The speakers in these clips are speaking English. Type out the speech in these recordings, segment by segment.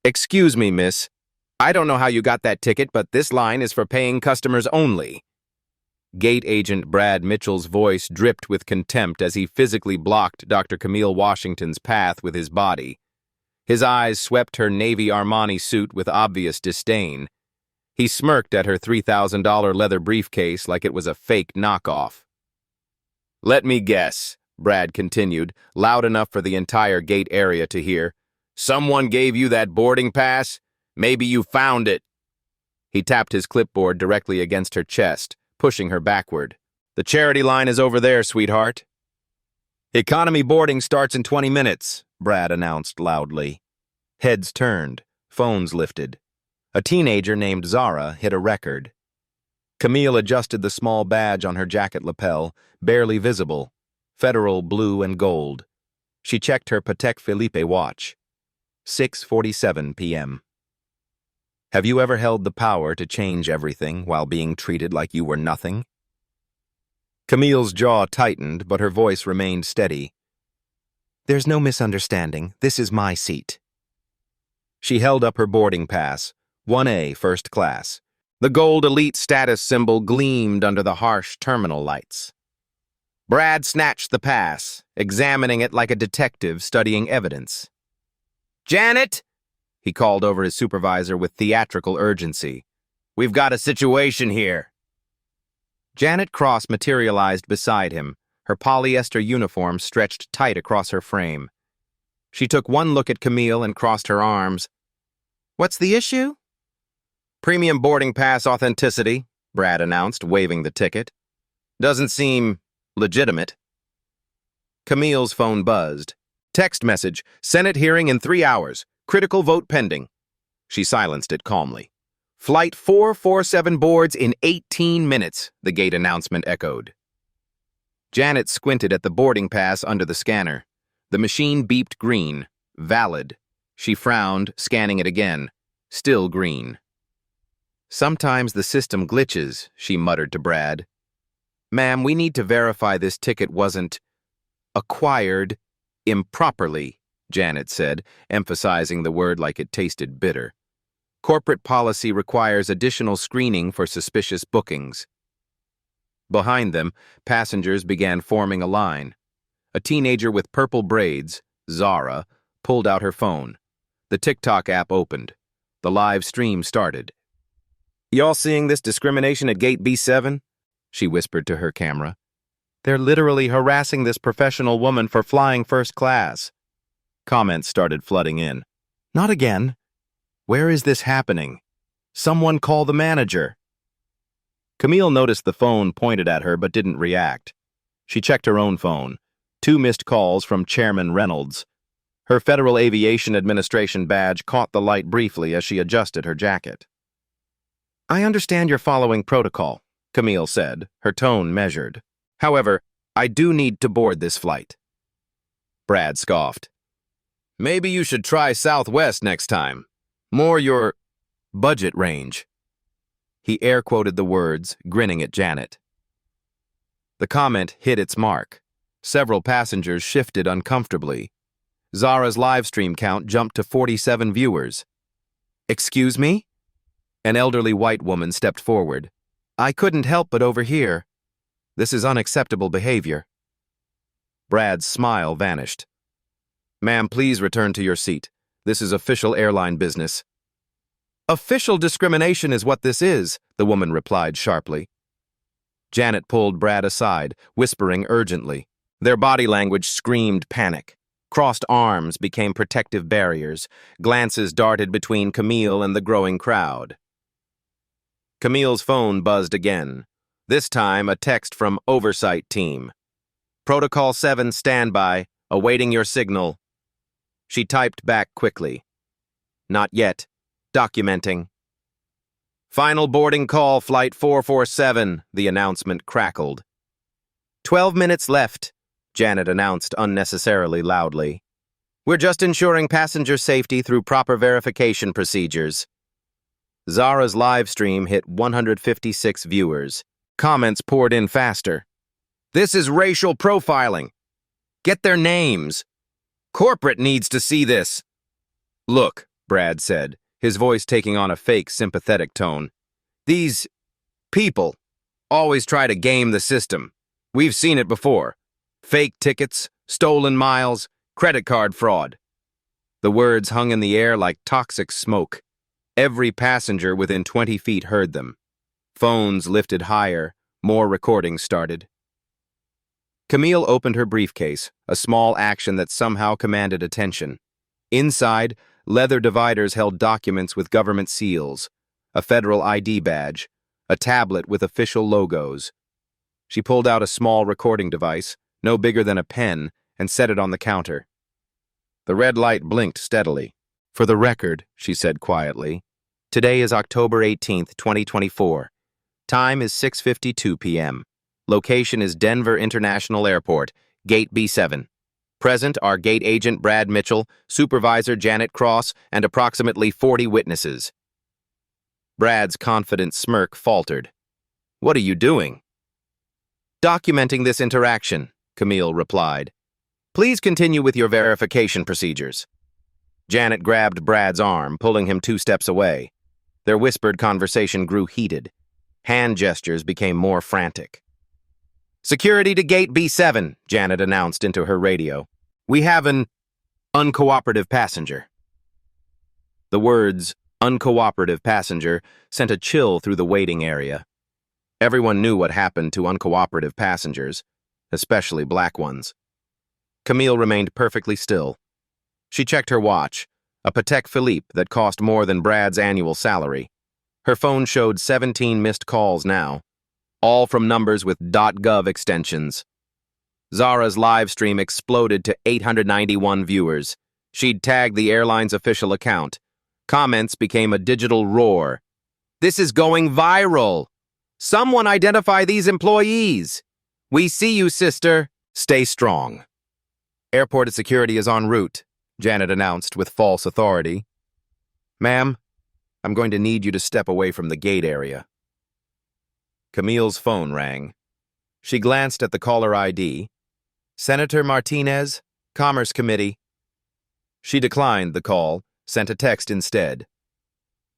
Excuse me, miss. I don't know how you got that ticket, but this line is for paying customers only. Gate agent Brad Mitchell's voice dripped with contempt as he physically blocked Dr. Camille Washington's path with his body. His eyes swept her navy Armani suit with obvious disdain. He smirked at her $3,000 leather briefcase like it was a fake knockoff. Let me guess, Brad continued, loud enough for the entire gate area to hear. Someone gave you that boarding pass? Maybe you found it. He tapped his clipboard directly against her chest, pushing her backward. The charity line is over there, sweetheart. Economy boarding starts in 20 minutes, Brad announced loudly. Heads turned, phones lifted. A teenager named Zara hit a record. Camille adjusted the small badge on her jacket lapel, barely visible, Federal blue and gold. She checked her Patek Philippe watch. 6:47 p.m. Have you ever held the power to change everything while being treated like you were nothing? Camille's jaw tightened, but her voice remained steady. There's no misunderstanding. This is my seat. She held up her boarding pass, 1A first class. The gold elite status symbol gleamed under the harsh terminal lights. Brad snatched the pass, examining it like a detective studying evidence. Janet, he called over his supervisor with theatrical urgency. We've got a situation here. Janet Cross materialized beside him, her polyester uniform stretched tight across her frame. She took one look at Camille and crossed her arms. What's the issue? Premium boarding pass authenticity, Brad announced, waving the ticket. Doesn't seem legitimate. Camille's phone buzzed. Text message, Senate hearing in 3 hours. Critical vote pending. She silenced it calmly. Flight 447 boards in 18 minutes, the gate announcement echoed. Janet squinted at the boarding pass under the scanner. The machine beeped green. Valid. She frowned, scanning it again. Still green. Sometimes the system glitches, she muttered to Brad. Ma'am, we need to verify this ticket wasn't acquired improperly, Janet said, emphasizing the word like it tasted bitter. Corporate policy requires additional screening for suspicious bookings. Behind them, passengers began forming a line. A teenager with purple braids, Zara, pulled out her phone. The TikTok app opened. The live stream started. Y'all seeing this discrimination at Gate B7? She whispered to her camera. They're literally harassing this professional woman for flying first class. Comments started flooding in. Not again. Where is this happening? Someone call the manager. Camille noticed the phone pointed at her but didn't react. She checked her own phone. 2 missed calls from Chairman Reynolds. Her Federal Aviation Administration badge caught the light briefly as she adjusted her jacket. I understand you're following protocol, Camille said, her tone measured. However, I do need to board this flight. Brad scoffed. Maybe you should try Southwest next time. More your budget range. He air-quoted the words, grinning at Janet. The comment hit its mark. Several passengers shifted uncomfortably. Zara's live stream count jumped to 47 viewers. Excuse me? An elderly white woman stepped forward. I couldn't help but overhear. This is unacceptable behavior. Brad's smile vanished. Ma'am, please return to your seat. This is official airline business. Official discrimination is what this is, the woman replied sharply. Janet pulled Brad aside, whispering urgently. Their body language screamed panic. Crossed arms became protective barriers. Glances darted between Camille and the growing crowd. Camille's phone buzzed again. This time, a text from Oversight Team. Protocol 7 standby, awaiting your signal. She typed back quickly. Not yet. Documenting. Final boarding call, Flight 447, the announcement crackled. 12 minutes left, Janet announced unnecessarily loudly. We're just ensuring passenger safety through proper verification procedures. Zara's live stream hit 156 viewers. Comments poured in faster. This is racial profiling. Get their names. Corporate needs to see this. Look, Brad said, his voice taking on a fake, sympathetic tone. These people always try to game the system. We've seen it before. Fake tickets, stolen miles, credit card fraud. The words hung in the air like toxic smoke. Every passenger within 20 feet heard them. Phones lifted higher, more recordings started. Camille opened her briefcase, a small action that somehow commanded attention. Inside, leather dividers held documents with government seals, a federal ID badge, a tablet with official logos. She pulled out a small recording device, no bigger than a pen, and set it on the counter. The red light blinked steadily. For the record, she said quietly, today is October 18th, 2024. Time is 6:52 p.m. Location is Denver International Airport, Gate B7. Present are Gate Agent Brad Mitchell, Supervisor Janet Cross, and approximately 40 witnesses. Brad's confident smirk faltered. What are you doing? Documenting this interaction, Camille replied. Please continue with your verification procedures. Janet grabbed Brad's arm, pulling him 2 steps away. Their whispered conversation grew heated. Hand gestures became more frantic. Security to Gate B7, Janet announced into her radio. We have an uncooperative passenger. The words, uncooperative passenger, sent a chill through the waiting area. Everyone knew what happened to uncooperative passengers, especially black ones. Camille remained perfectly still. She checked her watch, a Patek Philippe that cost more than Brad's annual salary. Her phone showed 17 missed calls now, all from numbers with .gov extensions. Zara's live stream exploded to 891 viewers. She'd tagged the airline's official account. Comments became a digital roar. This is going viral. Someone identify these employees. We see you, sister. Stay strong. Airport security is en route, Janet announced with false authority. Ma'am, I'm going to need you to step away from the gate area. Camille's phone rang. She glanced at the caller ID. Senator Martinez, Commerce Committee. She declined the call, sent a text instead.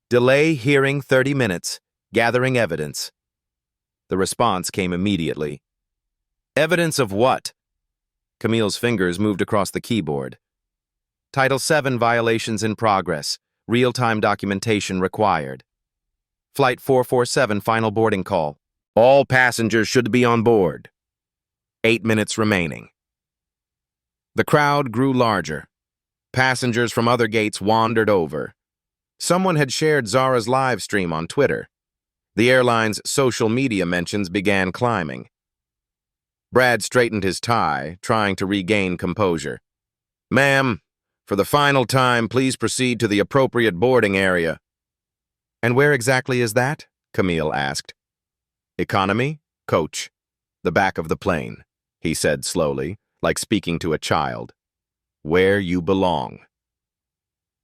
Delay hearing 30 minutes, gathering evidence. The response came immediately. Evidence of what? Camille's fingers moved across the keyboard. Title VII violations in progress. Real-time documentation required. Flight 447 final boarding call. All passengers should be on board. 8 minutes remaining. The crowd grew larger. Passengers from other gates wandered over. Someone had shared Zara's live stream on Twitter. The airline's social media mentions began climbing. Brad straightened his tie, trying to regain composure. Ma'am, for the final time, please proceed to the appropriate boarding area. And where exactly is that? Camille asked. Economy, coach. The back of the plane, he said slowly, like speaking to a child. Where you belong.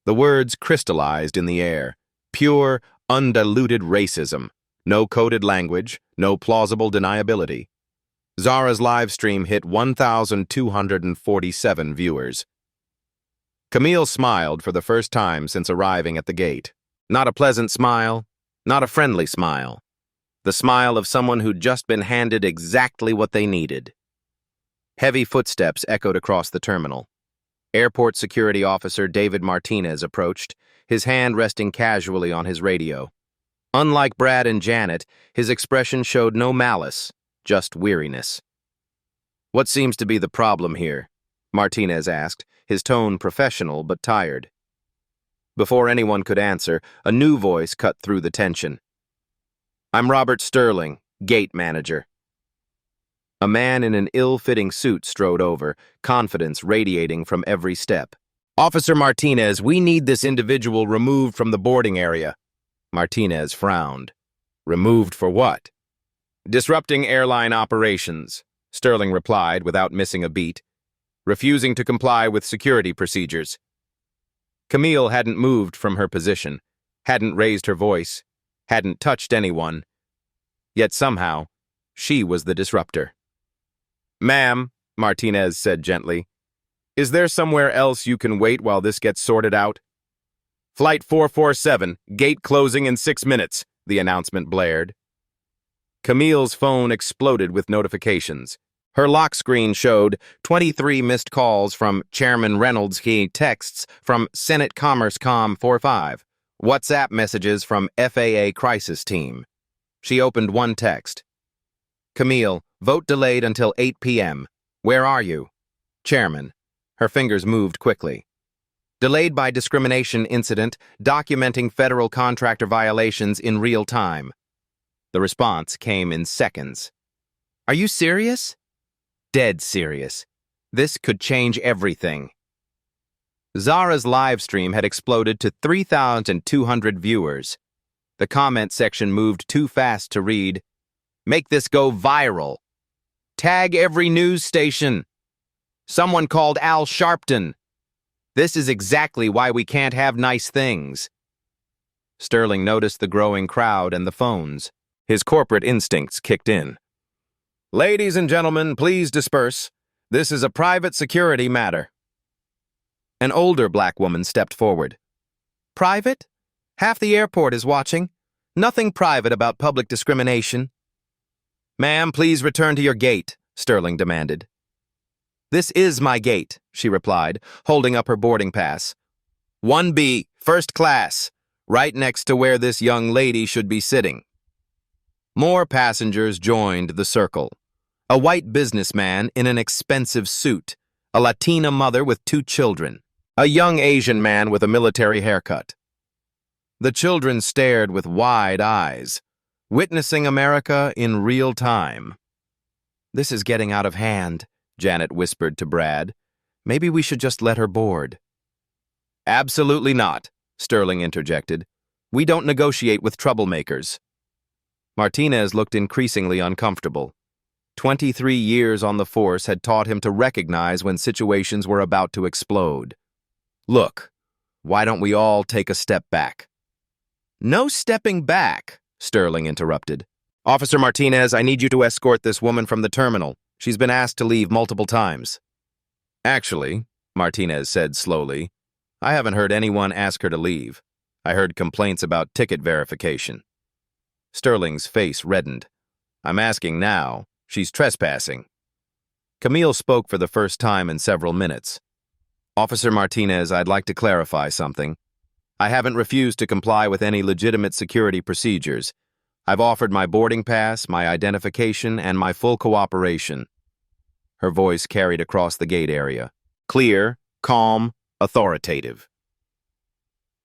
The words crystallized in the air. Pure, undiluted racism. No coded language, no plausible deniability. Zara's live stream hit 1,247 viewers. Camille smiled for the first time since arriving at the gate. Not a pleasant smile, not a friendly smile. The smile of someone who'd just been handed exactly what they needed. Heavy footsteps echoed across the terminal. Airport security officer David Martinez approached, his hand resting casually on his radio. Unlike Brad and Janet, his expression showed no malice, just weariness. What seems to be the problem here? Martinez asked, his tone professional but tired. Before anyone could answer, a new voice cut through the tension. I'm Robert Sterling, gate manager. A man in an ill-fitting suit strode over, confidence radiating from every step. Officer Martinez, we need this individual removed from the boarding area. Martinez frowned. Removed for what? Disrupting airline operations, Sterling replied without missing a beat. Refusing to comply with security procedures. Camille hadn't moved from her position, hadn't raised her voice, hadn't touched anyone. Yet somehow, she was the disruptor. Ma'am, Martinez said gently, is there somewhere else you can wait while this gets sorted out? Flight 447, gate closing in 6 minutes, the announcement blared. Camille's phone exploded with notifications. Her lock screen showed 23 missed calls from Chairman Reynolds, key texts from Senate Commerce Com 45, WhatsApp messages from FAA Crisis Team. She opened one text. Camille, vote delayed until 8 p.m. Where are you? Chairman. Her fingers moved quickly. Delayed by discrimination incident, documenting federal contractor violations in real time. The response came in seconds. Are you serious? Dead serious. This could change everything. Zara's live stream had exploded to 3,200 viewers. The comment section moved too fast to read. Make this go viral. Tag every news station. Someone called Al Sharpton. This is exactly why we can't have nice things. Sterling noticed the growing crowd and the phones. His corporate instincts kicked in. Ladies and gentlemen, please disperse. This is a private security matter. An older black woman stepped forward. Private? Half the airport is watching. Nothing private about public discrimination. Ma'am, please return to your gate, Sterling demanded. This is my gate, she replied, holding up her boarding pass. 1B, first class, right next to where this young lady should be sitting. More passengers joined the circle. A white businessman in an expensive suit, a Latina mother with 2 children, a young Asian man with a military haircut. The children stared with wide eyes, witnessing America in real time. This is getting out of hand, Janet whispered to Brad. Maybe we should just let her board. Absolutely not, Sterling interjected. We don't negotiate with troublemakers. Martinez looked increasingly uncomfortable. 23 years on the force had taught him to recognize when situations were about to explode. Look, why don't we all take a step back? No stepping back, Sterling interrupted. Officer Martinez, I need you to escort this woman from the terminal. She's been asked to leave multiple times. Actually, Martinez said slowly, I haven't heard anyone ask her to leave. I heard complaints about ticket verification. Sterling's face reddened. I'm asking now. She's trespassing. Camille spoke for the first time in several minutes. Officer Martinez, I'd like to clarify something. I haven't refused to comply with any legitimate security procedures. I've offered my boarding pass, my identification, and my full cooperation. Her voice carried across the gate area. Clear, calm, authoritative.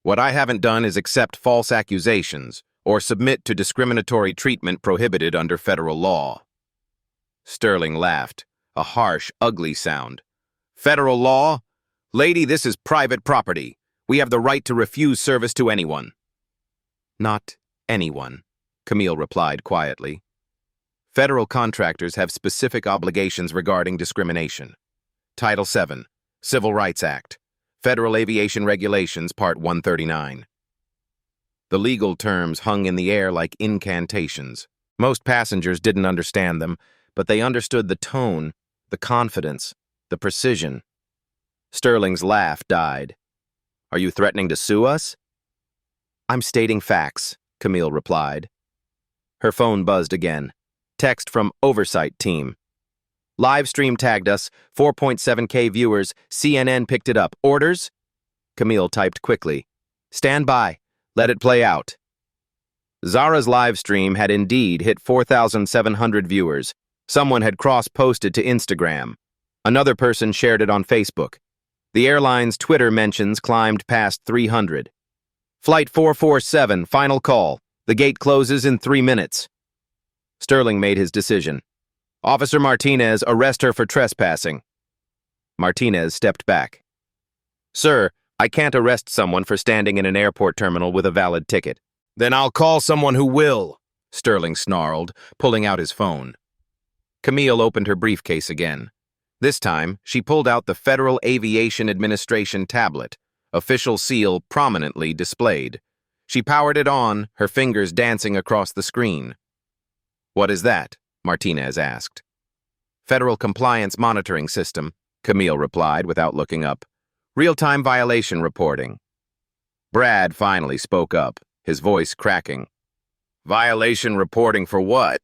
What I haven't done is accept false accusations or submit to discriminatory treatment prohibited under federal law. Sterling laughed, a harsh, ugly sound. Federal law? Lady, this is private property. We have the right to refuse service to anyone. Not anyone, Camille replied quietly. Federal contractors have specific obligations regarding discrimination. Title VII, Civil Rights Act, Federal Aviation Regulations, Part 139. The legal terms hung in the air like incantations. Most passengers didn't understand them, but they understood the tone, the confidence, the precision. Sterling's laugh died. Are you threatening to sue us? I'm stating facts, Camille replied. Her phone buzzed again. Text from Oversight Team. Live stream tagged us, 4.7K viewers, CNN picked it up. Orders? Camille typed quickly. Stand by. Let it play out. Zara's live stream had indeed hit 4,700 viewers. Someone had cross-posted to Instagram. Another person shared it on Facebook. The airline's Twitter mentions climbed past 300. Flight 447, final call. The gate closes in 3 minutes. Sterling made his decision. Officer Martinez, arrest her for trespassing. Martinez stepped back. Sir, I can't arrest someone for standing in an airport terminal with a valid ticket. Then I'll call someone who will, Sterling snarled, pulling out his phone. Camille opened her briefcase again. This time, she pulled out the Federal Aviation Administration tablet, official seal prominently displayed. She powered it on, her fingers dancing across the screen. What is that? Martinez asked. Federal Compliance Monitoring System, Camille replied without looking up. Real-time violation reporting. Brad finally spoke up, his voice cracking. Violation reporting for what?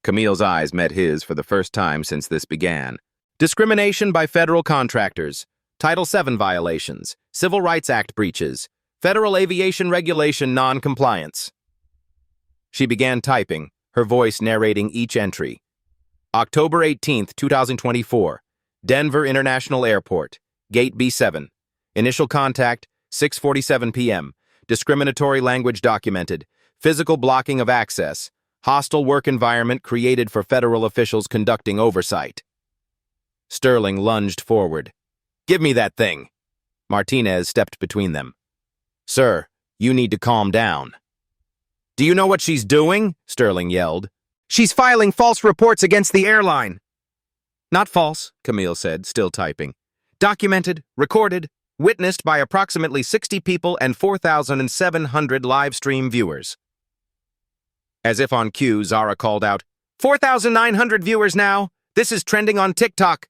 Camille's eyes met his for the first time since this began. Discrimination by federal contractors, Title VII violations, Civil Rights Act breaches, Federal Aviation Regulation non-compliance. She began typing, her voice narrating each entry. October 18, 2024, Denver International Airport, Gate B7. Initial contact, 6:47 p.m. Discriminatory language documented. Physical blocking of access. Hostile work environment created for federal officials conducting oversight. Sterling lunged forward. Give me that thing. Martinez stepped between them. Sir, you need to calm down. Do you know what she's doing? Sterling yelled. She's filing false reports against the airline. Not false, Camille said, still typing. Documented, recorded, witnessed by approximately 60 people and 4,700 live stream viewers. As if on cue, Zara called out, 4,900 viewers now. This is trending on TikTok.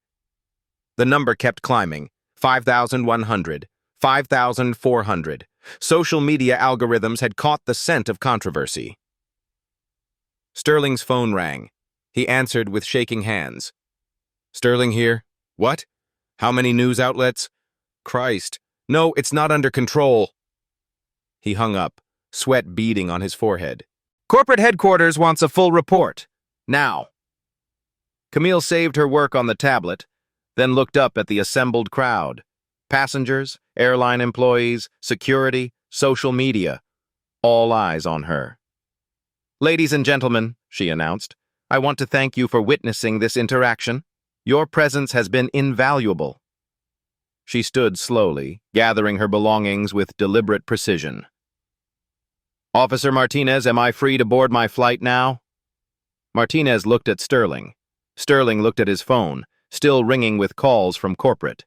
The number kept climbing. 5,100, 5,400. Social media algorithms had caught the scent of controversy. Sterling's phone rang. He answered with shaking hands. Sterling here. What? How many news outlets? Christ. No, it's not under control. He hung up, sweat beading on his forehead. Corporate headquarters wants a full report. Now. Camille saved her work on the tablet, then looked up at the assembled crowd. Passengers, airline employees, security, social media. All eyes on her. Ladies and gentlemen, she announced, I want to thank you for witnessing this interaction. Your presence has been invaluable. She stood slowly, gathering her belongings with deliberate precision. Officer Martinez, am I free to board my flight now? Martinez looked at Sterling. Sterling looked at his phone, still ringing with calls from corporate.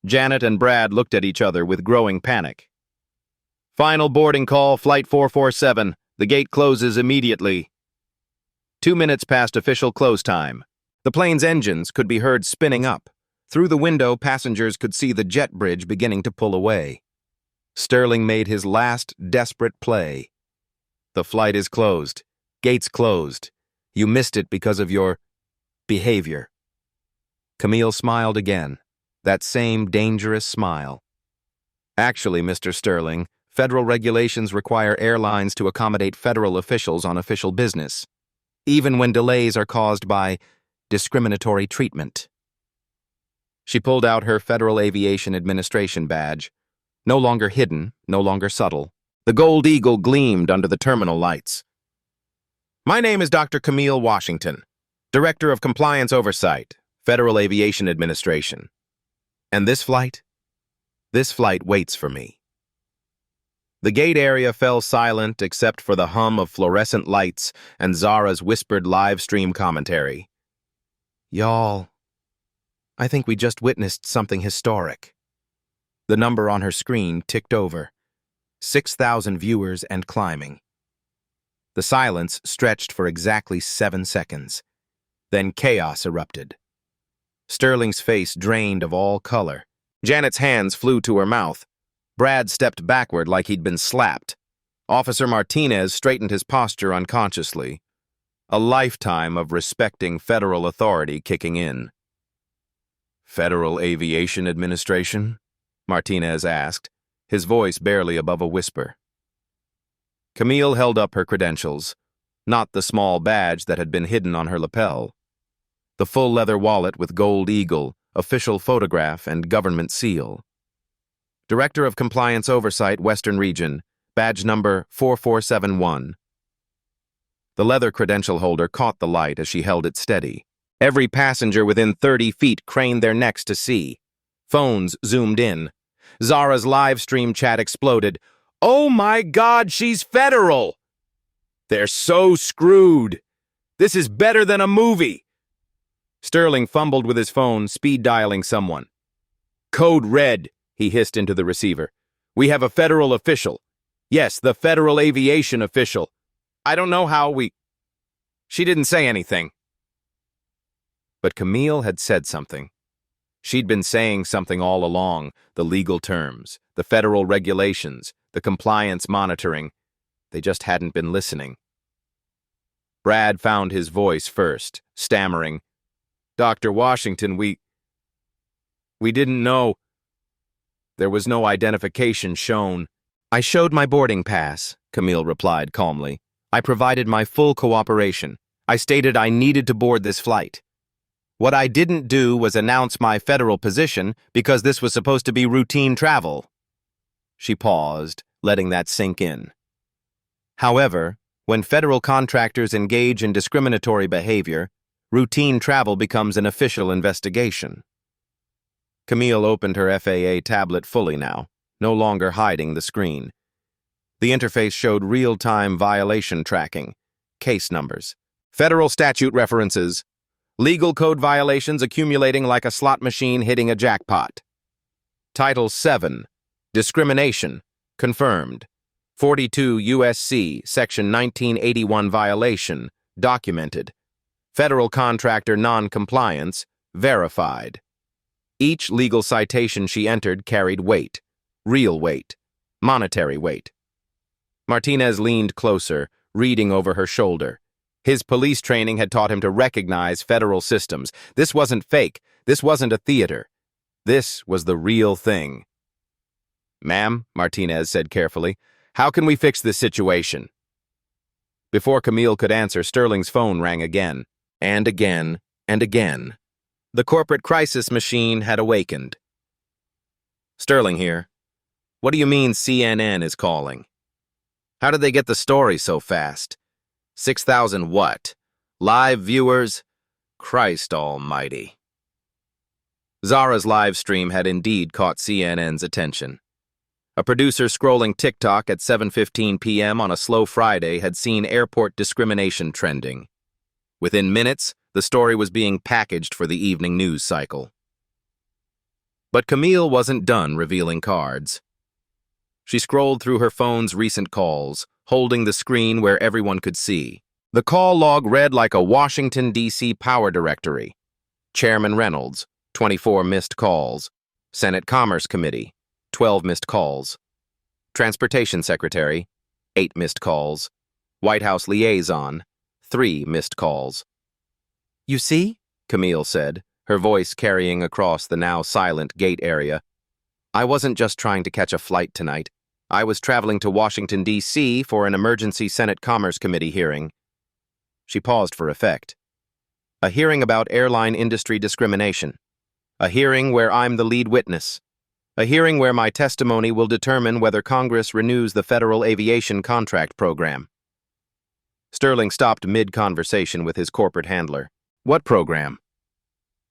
Janet and Brad looked at each other with growing panic. Final boarding call, Flight 447. The gate closes immediately. 2 minutes past official close time. The plane's engines could be heard spinning up. Through the window, passengers could see the jet bridge beginning to pull away. Sterling made his last desperate play. The flight is closed. Gates closed. You missed it because of your behavior. Camille smiled again. That same dangerous smile. Actually, Mr. Sterling, federal regulations require airlines to accommodate federal officials on official business, even when delays are caused by discriminatory treatment. She pulled out her Federal Aviation Administration badge. No longer hidden, no longer subtle. The gold eagle gleamed under the terminal lights. My name is Dr. Camille Washington, Director of Compliance Oversight, Federal Aviation Administration. And this flight? This flight waits for me. The gate area fell silent except for the hum of fluorescent lights and Zara's whispered live stream commentary. Y'all, I think we just witnessed something historic. The number on her screen ticked over. 6,000 viewers and climbing. The silence stretched for exactly 7 seconds. Then chaos erupted. Sterling's face drained of all color. Janet's hands flew to her mouth. Brad stepped backward like he'd been slapped. Officer Martinez straightened his posture unconsciously. A lifetime of respecting federal authority kicking in. Federal Aviation Administration? Martinez asked, his voice barely above a whisper. Camille held up her credentials, not the small badge that had been hidden on her lapel. The full leather wallet with gold eagle, official photograph, and government seal. Director of Compliance Oversight, Western Region, badge number 4471. The leather credential holder caught the light as she held it steady. Every passenger within 30 feet craned their necks to see. Phones zoomed in. Zara's live stream chat exploded. Oh my God, she's federal! They're so screwed. This is better than a movie. Sterling fumbled with his phone, speed dialing someone. Code red, he hissed into the receiver. We have a federal official. Yes, the federal aviation official. I don't know how we... She didn't say anything. But Camille had said something. She'd been saying something all along, the legal terms, the federal regulations, the compliance monitoring. They just hadn't been listening. Brad found his voice first, stammering, "Dr. Washington, we didn't know." There was no identification shown. "I showed my boarding pass," Camille replied calmly. "I provided my full cooperation. I stated I needed to board this flight. What I didn't do was announce my federal position because this was supposed to be routine travel." She paused, letting that sink in. However, when federal contractors engage in discriminatory behavior, routine travel becomes an official investigation. Camille opened her FAA tablet fully now, no longer hiding the screen. The interface showed real-time violation tracking, case numbers, federal statute references, legal code violations accumulating like a slot machine hitting a jackpot. Title 7, Discrimination, confirmed. 42 U.S.C. Section 1981 violation, documented. Federal contractor non-compliance, verified. Each legal citation she entered carried weight, real weight, monetary weight. Martinez leaned closer, reading over her shoulder. His police training had taught him to recognize federal systems. This wasn't fake. This wasn't a theater. This was the real thing. "Ma'am," Martinez said carefully, "how can we fix this situation?" Before Camille could answer, Sterling's phone rang again, and again, and again. The corporate crisis machine had awakened. "Sterling here. What do you mean CNN is calling? How did they get the story so fast? 6,000 what? Live viewers? Christ almighty." Zara's live stream had indeed caught CNN's attention. A producer scrolling TikTok at 7:15 p.m. on a slow Friday had seen airport discrimination trending. Within minutes, the story was being packaged for the evening news cycle. But Camille wasn't done revealing cards. She scrolled through her phone's recent calls, holding the screen where everyone could see. The call log read like a Washington, D.C. power directory. Chairman Reynolds, 24 missed calls. Senate Commerce Committee, 12 missed calls. Transportation Secretary, 8 missed calls. White House Liaison, 3 missed calls. "You see?" Camille said, her voice carrying across the now silent gate area. "I wasn't just trying to catch a flight tonight. I was traveling to Washington, D.C. for an emergency Senate Commerce Committee hearing." She paused for effect. "A hearing about airline industry discrimination. A hearing where I'm the lead witness. A hearing where my testimony will determine whether Congress renews the Federal Aviation Contract Program." Sterling stopped mid-conversation with his corporate handler. "What program?"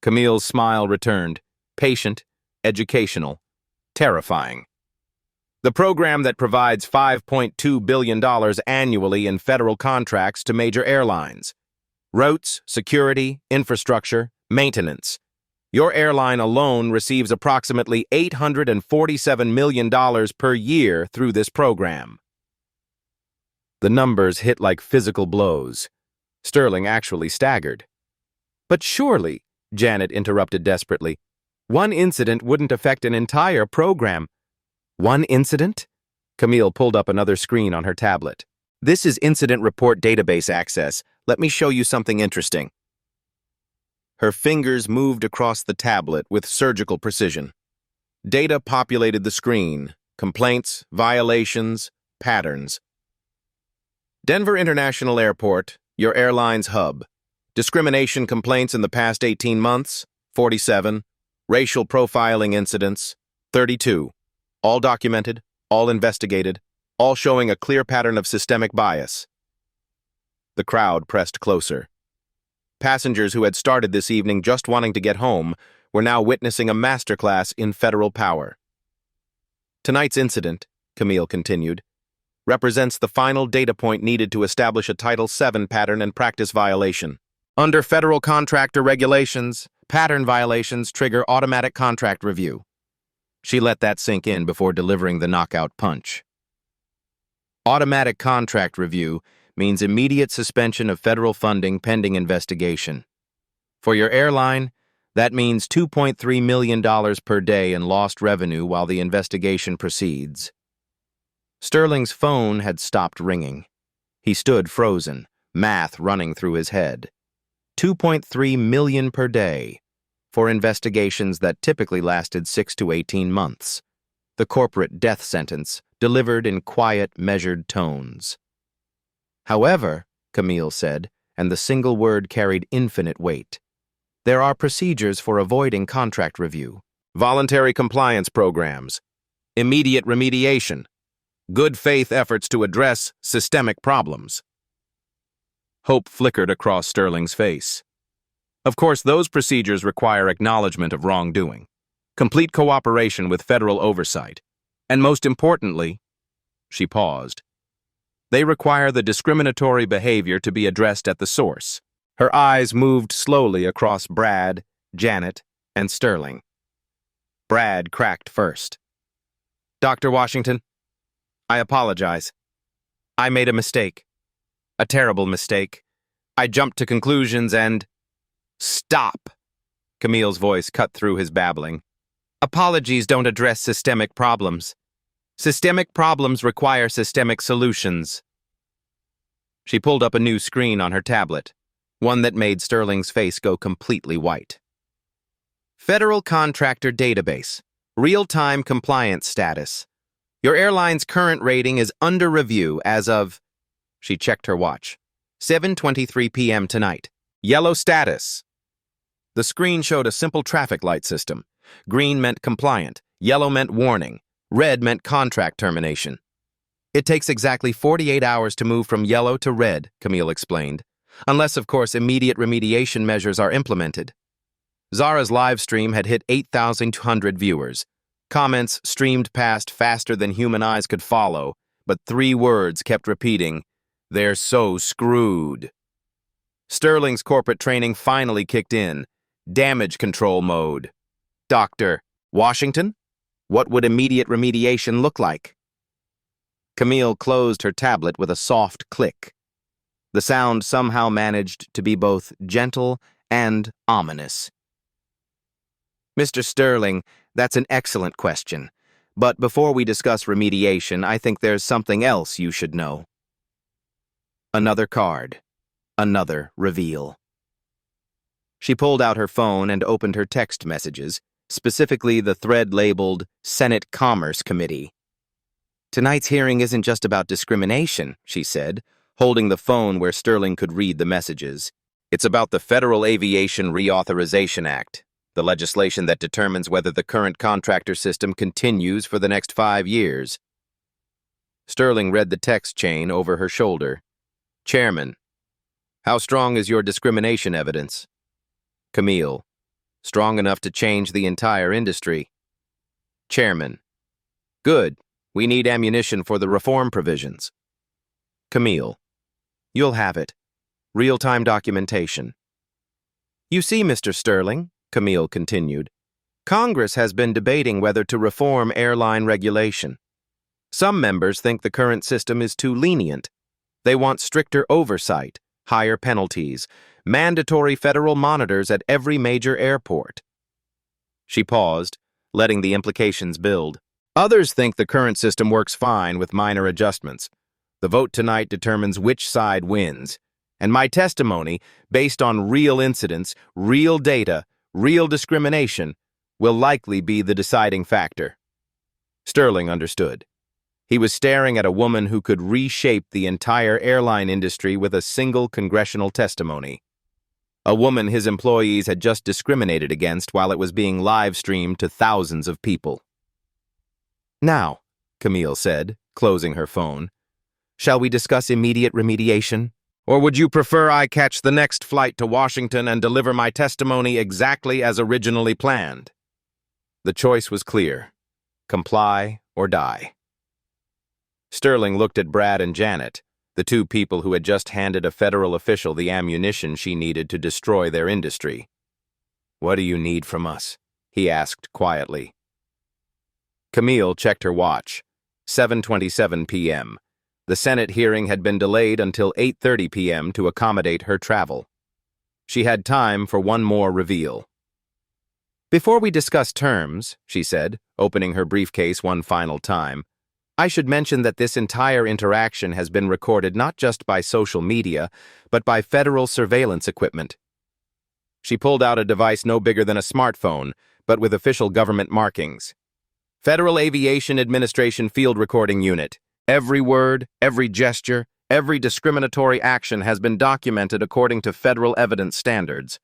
Camille's smile returned, patient, educational, terrifying. "The program that provides $5.2 billion annually in federal contracts to major airlines. Routes, security, infrastructure, maintenance. Your airline alone receives approximately $847 million per year through this program." The numbers hit like physical blows. Sterling actually staggered. "But surely," Janet interrupted desperately, "one incident wouldn't affect an entire program." "One incident?" Camille pulled up another screen on her tablet. "This is Incident Report Database access. Let me show you something interesting." Her fingers moved across the tablet with surgical precision. Data populated the screen. Complaints, violations, patterns. Denver International Airport, your airline's hub. Discrimination complaints in the past 18 months, 47. Racial profiling incidents, 32. All documented, all investigated, all showing a clear pattern of systemic bias. The crowd pressed closer. Passengers who had started this evening just wanting to get home were now witnessing a masterclass in federal power. "Tonight's incident," Camille continued, "represents the final data point needed to establish a Title VII pattern and practice violation. Under federal contractor regulations, pattern violations trigger automatic contract review." She let that sink in before delivering the knockout punch. Automatic contract review means immediate suspension of federal funding pending investigation. For your airline, that means $2.3 million per day in lost revenue while the investigation proceeds. Sterling's phone had stopped ringing. He stood frozen, math running through his head. 2.3 million per day for investigations that typically lasted 6 to 18 months. The corporate death sentence delivered in quiet, measured tones. However, Camille said, and the single word carried infinite weight, there are procedures for avoiding contract review, voluntary compliance programs, immediate remediation, good faith efforts to address systemic problems. Hope flickered across Sterling's face. Of course, those procedures require acknowledgement of wrongdoing, complete cooperation with federal oversight, and most importantly, she paused, they require the discriminatory behavior to be addressed at the source. Her eyes moved slowly across Brad, Janet, and Sterling. Brad cracked first. Dr. Washington, I apologize. I made a mistake. A terrible mistake. I jumped to conclusions and... Stop! Camille's voice cut through his babbling. Apologies don't address systemic problems. Systemic problems require systemic solutions. She pulled up a new screen on her tablet, one that made Sterling's face go completely white. Federal Contractor Database. Real-time compliance status. Your airline's current rating is under review as of... She checked her watch. 7:23 p.m. tonight. Yellow status. The screen showed a simple traffic light system. Green meant compliant, yellow meant warning, red meant contract termination. It takes exactly 48 hours to move from yellow to red, Camille explained, unless, of course, immediate remediation measures are implemented. Zara's live stream had hit 8,200 viewers. Comments streamed past faster than human eyes could follow, but 3 words kept repeating, "They're so screwed." Sterling's corporate training finally kicked in. Damage control mode. Dr. Washington? What would immediate remediation look like? Camille closed her tablet with a soft click. The sound somehow managed to be both gentle and ominous. Mr. Sterling, that's an excellent question. But before we discuss remediation, I think there's something else you should know. Another card. Another reveal. She pulled out her phone and opened her text messages, specifically the thread labeled Senate Commerce Committee. Tonight's hearing isn't just about discrimination, she said, holding the phone where Sterling could read the messages. It's about the Federal Aviation Reauthorization Act, the legislation that determines whether the current contractor system continues for the next 5 years. Sterling read the text chain over her shoulder. Chairman, how strong is your discrimination evidence? Camille, strong enough to change the entire industry. Chairman, good. We need ammunition for the reform provisions. Camille, you'll have it. Real-time documentation. You see, Mr. Sterling, Camille continued, Congress has been debating whether to reform airline regulation. Some members think the current system is too lenient. They want stricter oversight, higher penalties, mandatory federal monitors at every major airport. She paused, letting the implications build. Others think the current system works fine with minor adjustments. The vote tonight determines which side wins. And my testimony, based on real incidents, real data, real discrimination, will likely be the deciding factor. Sterling understood. He was staring at a woman who could reshape the entire airline industry with a single congressional testimony. A woman his employees had just discriminated against while it was being live-streamed to thousands of people. Now, Camille said, closing her phone, shall we discuss immediate remediation? Or would you prefer I catch the next flight to Washington and deliver my testimony exactly as originally planned? The choice was clear. Comply or die. Sterling looked at Brad and Janet, the 2 people who had just handed a federal official the ammunition she needed to destroy their industry. What do you need from us? He asked quietly. Camille checked her watch. 7:27 p.m. The Senate hearing had been delayed until 8:30 p.m. to accommodate her travel. She had time for one more reveal. Before we discuss terms, she said, opening her briefcase one final time, I should mention that this entire interaction has been recorded not just by social media, but by federal surveillance equipment. She pulled out a device no bigger than a smartphone, but with official government markings. Federal Aviation Administration Field Recording Unit. Every word, every gesture, every discriminatory action has been documented according to federal evidence standards.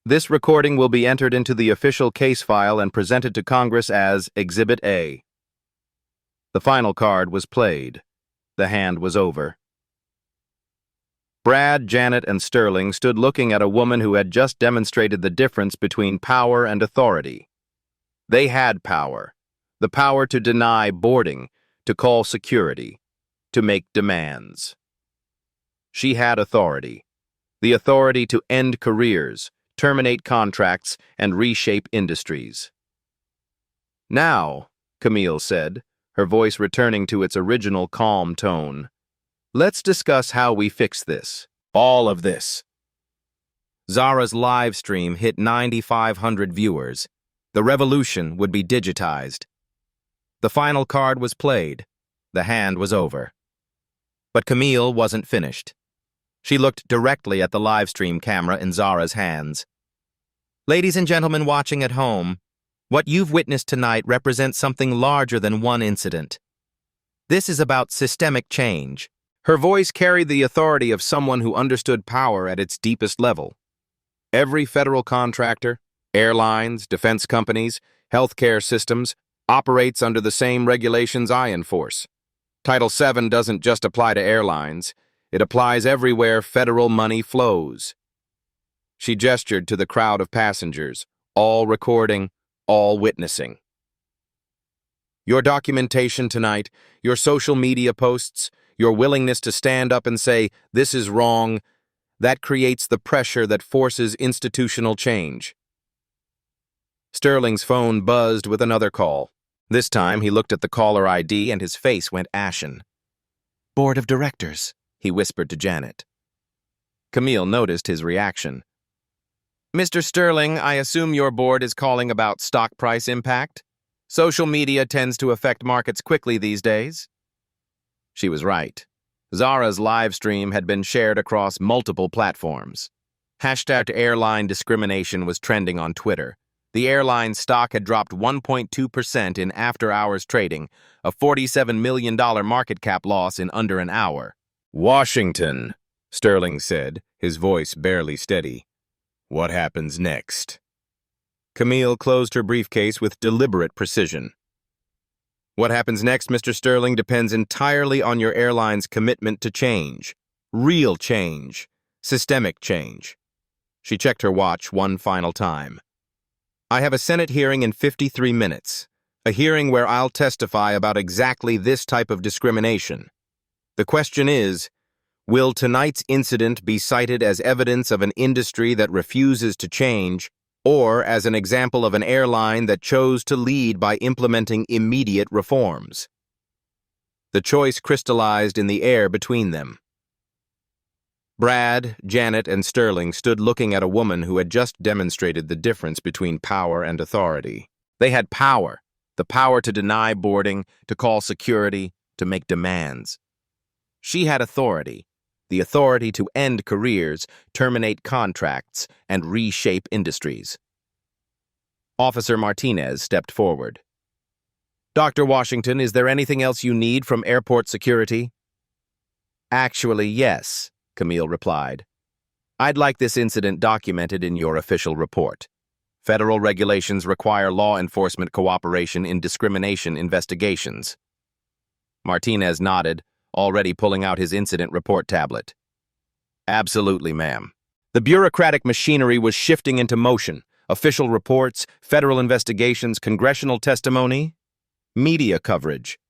This recording will be entered into the official case file and presented to Congress as Exhibit A. The final card was played. The hand was over. Brad, Janet, and Sterling stood looking at a woman who had just demonstrated the difference between power and authority. They had power. The power to deny boarding, to call security, to make demands. She had authority. The authority to end careers, terminate contracts, and reshape industries. "Now," Camille said, her voice returning to its original calm tone, "let's discuss how we fix this. All of this." Zara's live stream hit 9,500 viewers. The revolution would be digitized. The final card was played. The hand was over. But Camille wasn't finished. She looked directly at the live stream camera in Zara's hands. "Ladies and gentlemen watching at home, what you've witnessed tonight represents something larger than one incident. This is about systemic change." Her voice carried the authority of someone who understood power at its deepest level. Every federal contractor, airlines, defense companies, healthcare systems, operates under the same regulations I enforce. Title VII doesn't just apply to airlines. It applies everywhere federal money flows. She gestured to the crowd of passengers, all recording, all witnessing. Your documentation tonight, your social media posts, your willingness to stand up and say, "This is wrong," that creates the pressure that forces institutional change. Sterling's phone buzzed with another call. This time, he looked at the caller ID and his face went ashen. "Board of Directors," he whispered to Janet. Camille noticed his reaction. "Mr. Sterling, I assume your board is calling about stock price impact? Social media tends to affect markets quickly these days." She was right. Zara's live stream had been shared across multiple platforms. #Airline discrimination was trending on Twitter. The airline stock had dropped 1.2% in after-hours trading, a $47 million market cap loss in under an hour. "Washington," Sterling said, his voice barely steady. "What happens next?" Camille closed her briefcase with deliberate precision. "What happens next, Mr. Sterling, depends entirely on your airline's commitment to change. Real change. Systemic change." She checked her watch one final time. "I have a Senate hearing in 53 minutes, a hearing where I'll testify about exactly this type of discrimination. The question is, will tonight's incident be cited as evidence of an industry that refuses to change, or as an example of an airline that chose to lead by implementing immediate reforms?" The choice crystallized in the air between them. Brad, Janet, and Sterling stood looking at a woman who had just demonstrated the difference between power and authority. They had power, the power to deny boarding, to call security, to make demands. She had authority, the authority to end careers, terminate contracts, and reshape industries. Officer Martinez stepped forward. "Dr. Washington, is there anything else you need from airport security?" "Actually, yes," Camille replied. "I'd like this incident documented in your official report. Federal regulations require law enforcement cooperation in discrimination investigations." Martinez nodded, already pulling out his incident report tablet. "Absolutely, ma'am." The bureaucratic machinery was shifting into motion. Official reports, federal investigations, congressional testimony, media coverage.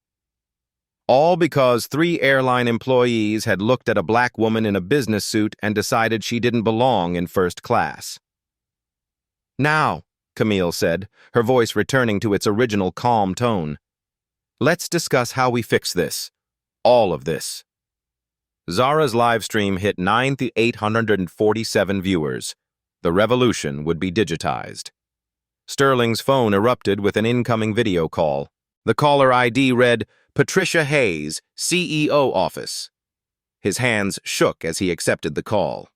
All because 3 airline employees had looked at a black woman in a business suit and decided she didn't belong in first class. "Now," Camille said, her voice returning to its original calm tone, "let's discuss how we fix this. All of this." Zara's live stream hit 9,847 viewers. The revolution would be digitized. Sterling's phone erupted with an incoming video call. The caller ID read, Patricia Hayes, CEO office. His hands shook as he accepted the call.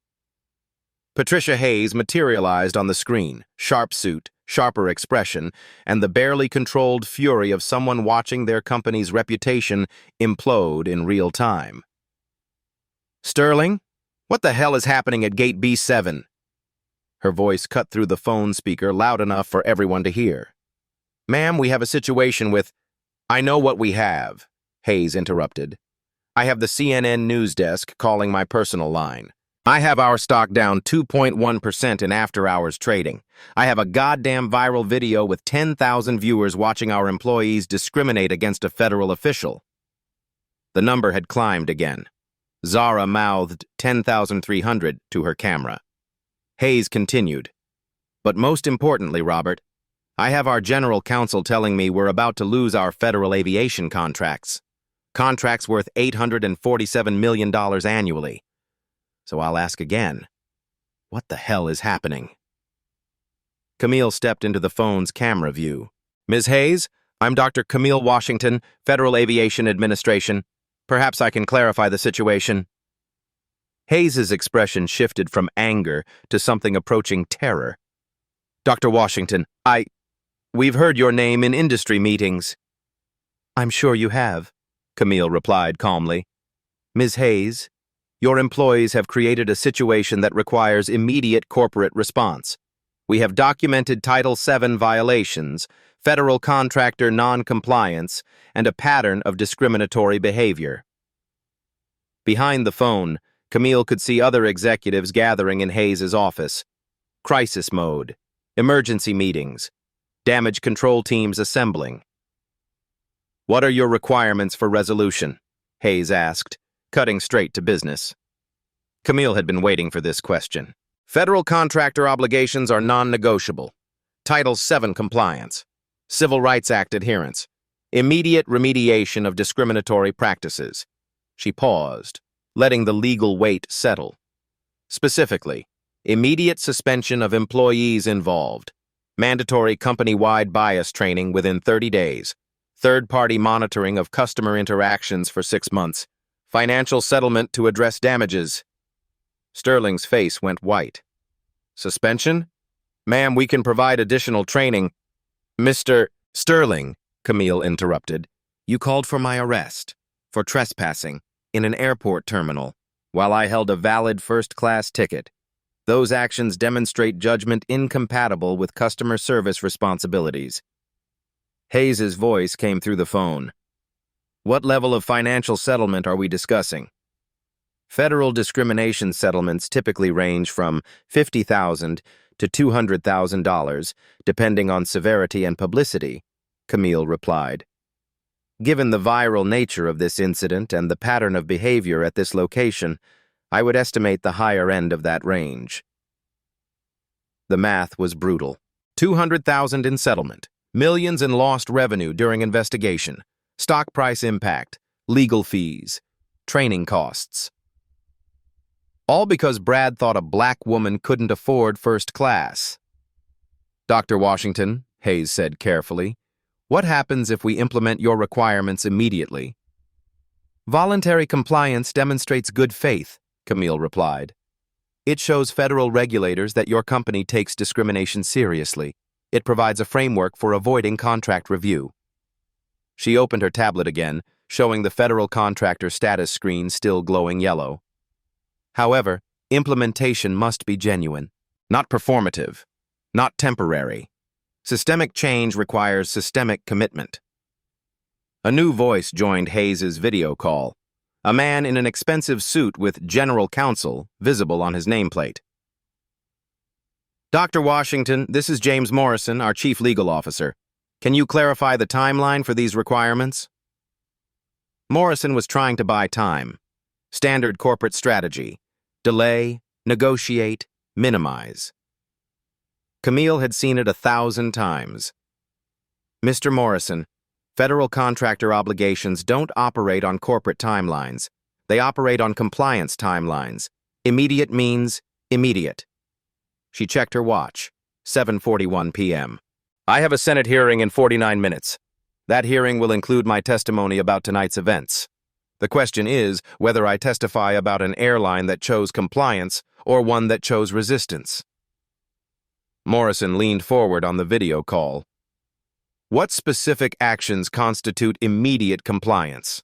Patricia Hayes materialized on the screen, sharp suit, sharper expression, and the barely controlled fury of someone watching their company's reputation implode in real time. "Sterling, what the hell is happening at Gate B7? Her voice cut through the phone speaker loud enough for everyone to hear. "Ma'am, we have a situation with—" "I know what we have," Hayes interrupted. "I have the CNN news desk calling my personal line. I have our stock down 2.1% in after-hours trading. I have a goddamn viral video with 10,000 viewers watching our employees discriminate against a federal official." The number had climbed again. Zara mouthed 10,300 to her camera. Hayes continued. "But most importantly, Robert, I have our general counsel telling me we're about to lose our federal aviation contracts. Contracts worth $847 million annually. So I'll ask again, what the hell is happening?" Camille stepped into the phone's camera view. "Ms. Hayes, I'm Dr. Camille Washington, Federal Aviation Administration. Perhaps I can clarify the situation." Hayes's expression shifted from anger to something approaching terror. "Dr. Washington, we've heard your name in industry meetings." "I'm sure you have," Camille replied calmly. "Ms. Hayes, your employees have created a situation that requires immediate corporate response. We have documented Title VII violations, federal contractor non-compliance, and a pattern of discriminatory behavior." Behind the phone, Camille could see other executives gathering in Hayes's office. Crisis mode, emergency meetings, damage control teams assembling. "What are your requirements for resolution?" Hayes asked, cutting straight to business. Camille had been waiting for this question. "Federal contractor obligations are non-negotiable. Title VII compliance. Civil Rights Act adherence. Immediate remediation of discriminatory practices." She paused, letting the legal weight settle. Specifically, immediate suspension of employees involved. Mandatory company-wide bias training within 30 days. Third-party monitoring of customer interactions for 6 months. Financial settlement to address damages. Sterling's face went white. "Suspension? Ma'am, we can provide additional training." "Mr. Sterling," Camille interrupted, "you called for my arrest for trespassing in an airport terminal while I held a valid first-class ticket. Those actions demonstrate judgment incompatible with customer service responsibilities." Hayes's voice came through the phone. "What level of financial settlement are we discussing?" "Federal discrimination settlements typically range from $50,000 to $200,000, depending on severity and publicity," Camille replied. "Given the viral nature of this incident and the pattern of behavior at this location, I would estimate the higher end of that range." The math was brutal. $200,000 in settlement, millions in lost revenue during investigation, stock price impact, legal fees, training costs. All because Brad thought a black woman couldn't afford first class. "Dr. Washington," Hayes said carefully, "what happens if we implement your requirements immediately?" "Voluntary compliance demonstrates good faith," Camille replied. "It shows federal regulators that your company takes discrimination seriously. It provides a framework for avoiding contract review." She opened her tablet again, showing the federal contractor status screen still glowing yellow. "However, implementation must be genuine, not performative, not temporary. Systemic change requires systemic commitment." A new voice joined Hayes's video call, a man in an expensive suit with general counsel visible on his nameplate. "Dr. Washington, this is James Morrison, our chief legal officer. Can you clarify the timeline for these requirements?" Morrison was trying to buy time. Standard corporate strategy: delay, negotiate, minimize. Camille had seen it 1,000 times. "Mr. Morrison, federal contractor obligations don't operate on corporate timelines. They operate on compliance timelines. Immediate means immediate." She checked her watch. 7:41 p.m. "I have a Senate hearing in 49 minutes. That hearing will include my testimony about tonight's events. The question is whether I testify about an airline that chose compliance or one that chose resistance. Morrison leaned forward on the video call. What specific actions constitute immediate compliance?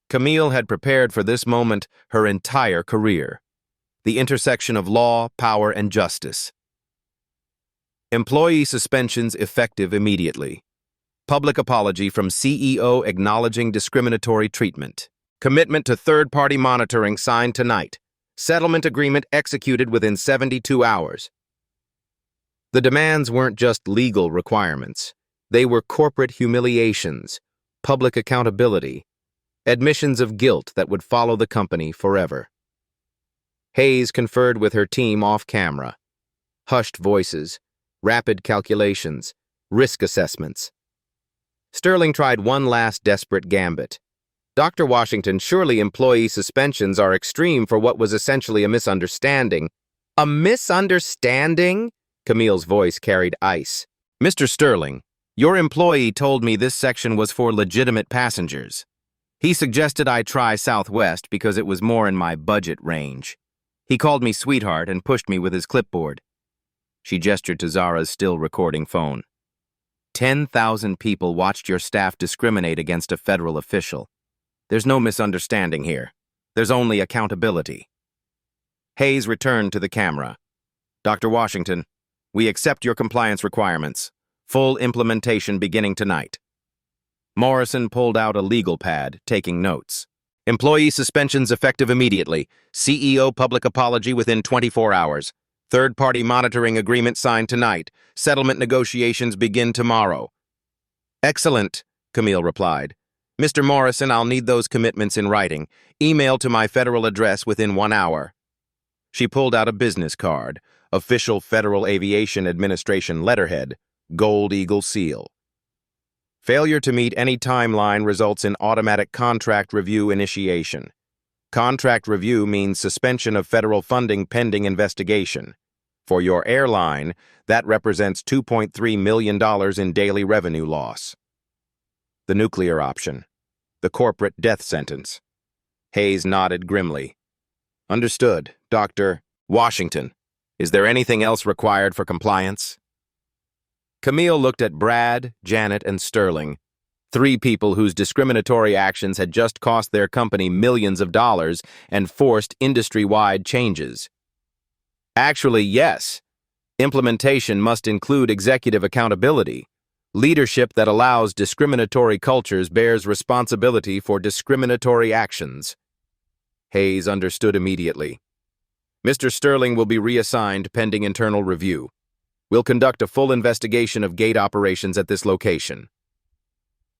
Camille had prepared for this moment her entire career. The intersection of law, power, and justice. Employee suspensions effective immediately. Public apology from CEO acknowledging discriminatory treatment. Commitment to third-party monitoring signed tonight. Settlement agreement executed within 72 hours. The demands weren't just legal requirements. They were corporate humiliations, public accountability, admissions of guilt that would follow the company forever. Hayes conferred with her team off-camera. Hushed voices, rapid calculations, risk assessments. Sterling tried one last desperate gambit. Dr. Washington, surely employee suspensions are extreme for what was essentially a misunderstanding. A misunderstanding? Camille's voice carried ice. Mr. Sterling, your employee told me this section was for legitimate passengers. He suggested I try Southwest because it was more in my budget range. He called me sweetheart and pushed me with his clipboard. She gestured to Zara's still recording phone. 10,000 people watched your staff discriminate against a federal official. There's no misunderstanding here. There's only accountability. Hayes returned to the camera. Dr. Washington, we accept your compliance requirements. Full implementation beginning tonight. Morrison pulled out a legal pad, taking notes. Employee suspensions effective immediately. CEO public apology within 24 hours. Third-party monitoring agreement signed tonight. Settlement negotiations begin tomorrow. Excellent, Camille replied. Mr. Morrison, I'll need those commitments in writing. Email to my federal address within 1 hour. She pulled out a business card. Official Federal Aviation Administration letterhead. Gold Eagle seal. Failure to meet any timeline results in automatic contract review initiation. Contract review means suspension of federal funding pending investigation. For your airline, that represents $2.3 million in daily revenue loss. The nuclear option. The corporate death sentence. Hayes nodded grimly. Understood, Dr. Washington. Is there anything else required for compliance? Camille looked at Brad, Janet, and Sterling, 3 people whose discriminatory actions had just cost their company millions of dollars and forced industry-wide changes. Actually, yes. Implementation must include executive accountability. Leadership that allows discriminatory cultures bears responsibility for discriminatory actions. Hayes understood immediately. Mr. Sterling will be reassigned pending internal review. We'll conduct a full investigation of gate operations at this location.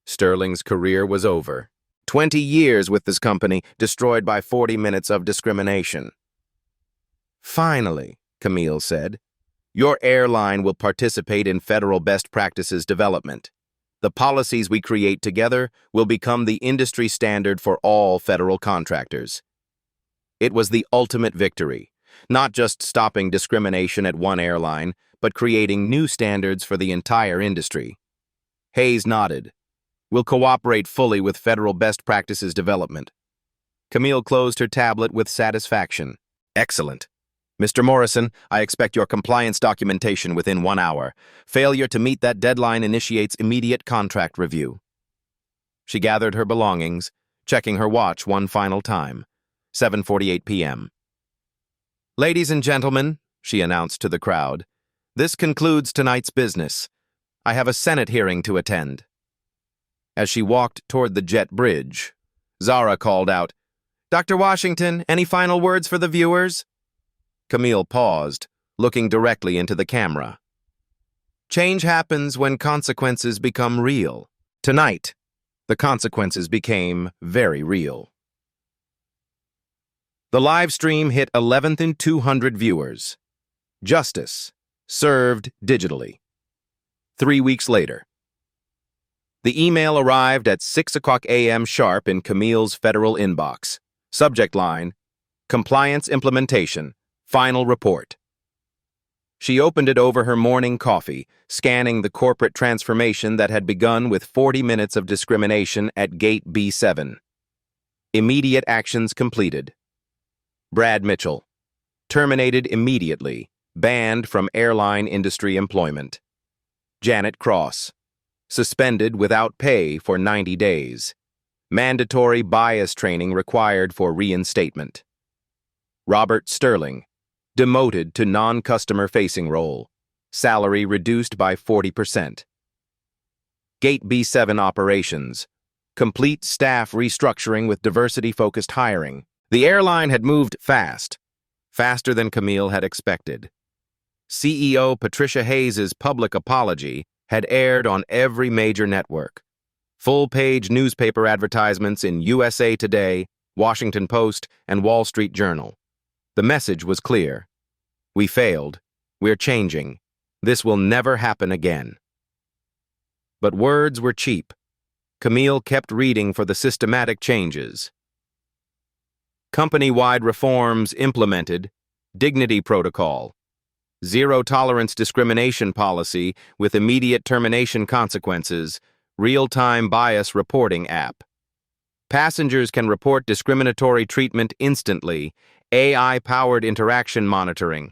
Sterling's career was over. 20 years with this company, destroyed by 40 minutes of discrimination. Finally, Camille said, your airline will participate in federal best practices development. The policies we create together will become the industry standard for all federal contractors. It was the ultimate victory, not just stopping discrimination at one airline, but creating new standards for the entire industry. Hayes nodded. We'll cooperate fully with federal best practices development. Camille closed her tablet with satisfaction. Excellent. Mr. Morrison, I expect your compliance documentation within 1 hour. Failure to meet that deadline initiates immediate contract review. She gathered her belongings, checking her watch one final time. 7:48 p.m. Ladies and gentlemen, she announced to the crowd, this concludes tonight's business. I have a Senate hearing to attend. As she walked toward the jet bridge, Zara called out, Dr. Washington, any final words for the viewers? Camille paused, looking directly into the camera. Change happens when consequences become real. Tonight, the consequences became very real. The live stream hit 11th and 200 viewers. Justice served digitally. 3 weeks later. The email arrived at 6:00 a.m. sharp in Camille's federal inbox. Subject line, Compliance Implementation, Final Report. She opened it over her morning coffee, scanning the corporate transformation that had begun with 40 minutes of discrimination at Gate B7. Immediate actions completed. Brad Mitchell. Terminated immediately, banned from airline industry employment. Janet Cross. Suspended without pay for 90 days. Mandatory bias training required for reinstatement. Robert Sterling. Demoted to non-customer-facing role. Salary reduced by 40%. Gate B7 operations. Complete staff restructuring with diversity-focused hiring. The airline had moved fast, faster than Camille had expected. CEO Patricia Hayes' public apology had aired on every major network. Full-page newspaper advertisements in USA Today, Washington Post, and Wall Street Journal. The message was clear. We failed. We're changing. This will never happen again. But words were cheap. Camille kept reading for the systematic changes. Company-wide reforms implemented, dignity protocol, zero-tolerance discrimination policy with immediate termination consequences, real-time bias reporting app. Passengers can report discriminatory treatment instantly, AI-powered interaction monitoring.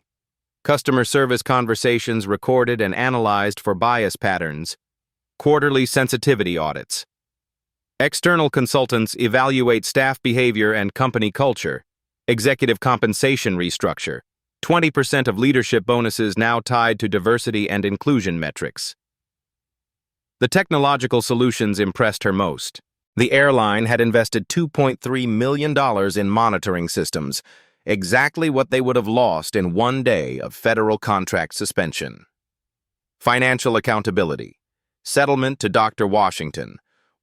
Customer service conversations recorded and analyzed for bias patterns. Quarterly sensitivity audits. External consultants evaluate staff behavior and company culture. Executive compensation restructure. 20% of leadership bonuses now tied to diversity and inclusion metrics. The technological solutions impressed her most. The airline had invested $2.3 million in monitoring systems, exactly what they would have lost in one day of federal contract suspension. Financial accountability. Settlement to Dr. Washington,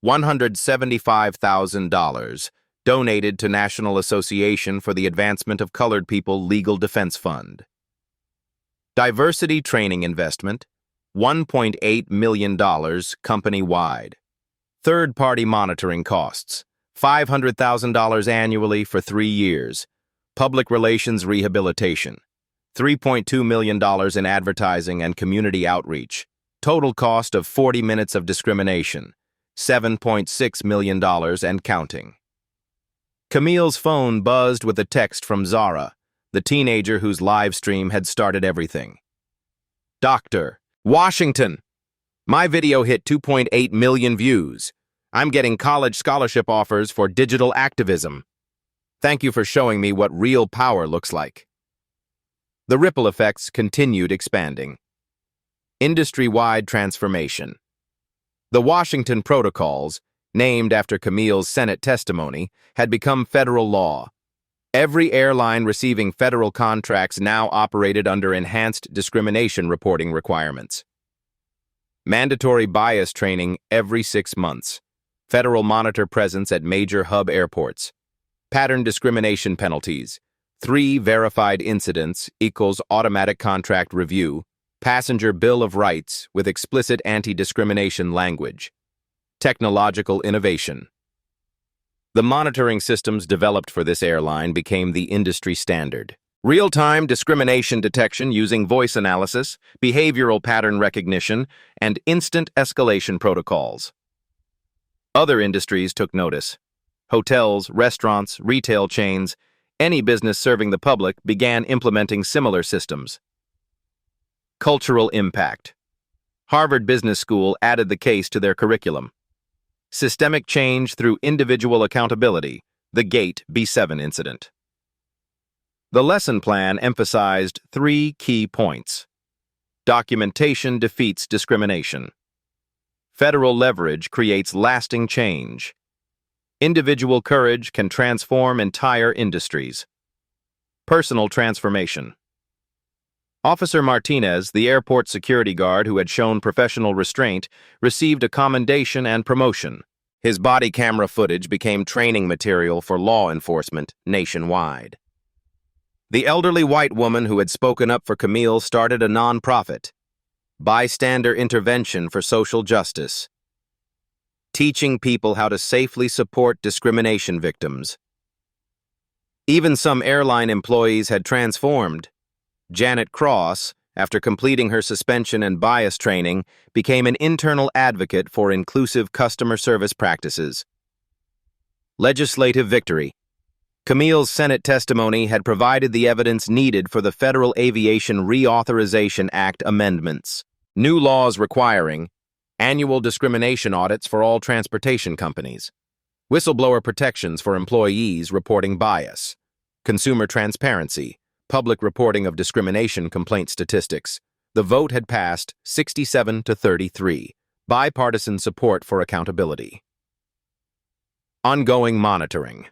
$175,000, donated to National Association for the Advancement of Colored People Legal Defense Fund. Diversity training investment, $1.8 million company-wide. Third-party monitoring costs, $500,000 annually for 3 years. Public relations rehabilitation, $3.2 million in advertising and community outreach. Total cost of 40 minutes of discrimination, $7.6 million and counting. Camille's phone buzzed with a text from Zara, the teenager whose live stream had started everything. Dr. Washington, my video hit 2.8 million views. I'm getting college scholarship offers for digital activism. Thank you for showing me what real power looks like. The ripple effects continued expanding. Industry-wide transformation. The Washington Protocols, named after Camille's Senate testimony, had become federal law. Every airline receiving federal contracts now operated under enhanced discrimination reporting requirements. Mandatory bias training every 6 months. Federal monitor presence at major hub airports. Pattern discrimination penalties. 3 verified incidents equals automatic contract review. Passenger Bill of Rights with explicit anti-discrimination language. Technological innovation. The monitoring systems developed for this airline became the industry standard. Real-time discrimination detection using voice analysis, behavioral pattern recognition, and instant escalation protocols. Other industries took notice. Hotels, restaurants, retail chains, any business serving the public began implementing similar systems. Cultural impact. Harvard Business School added the case to their curriculum. Systemic change through individual accountability, the Gate B7 incident. The lesson plan emphasized 3 key points. Documentation defeats discrimination. Federal leverage creates lasting change. Individual courage can transform entire industries. Personal transformation. Officer Martinez, the airport security guard who had shown professional restraint, received a commendation and promotion. His body camera footage became training material for law enforcement nationwide. The elderly white woman who had spoken up for Camille started a nonprofit, Bystander Intervention for Social Justice, teaching people how to safely support discrimination victims. Even some airline employees had transformed. Janet Cross, after completing her suspension and bias training, became an internal advocate for inclusive customer service practices. Legislative victory. Camille's Senate testimony had provided the evidence needed for the Federal Aviation Reauthorization Act amendments, new laws requiring annual discrimination audits for all transportation companies, whistleblower protections for employees reporting bias, consumer transparency, public reporting of discrimination complaint statistics. The vote had passed 67 to 33, bipartisan support for accountability. Ongoing monitoring.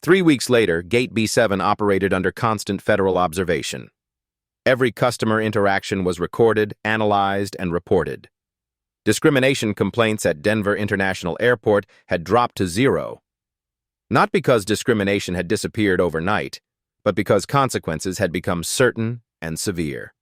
3 weeks later, Gate B7 operated under constant federal observation. Every customer interaction was recorded, analyzed, and reported. Discrimination complaints at Denver International Airport had dropped to 0. Not because discrimination had disappeared overnight, but because consequences had become certain and severe.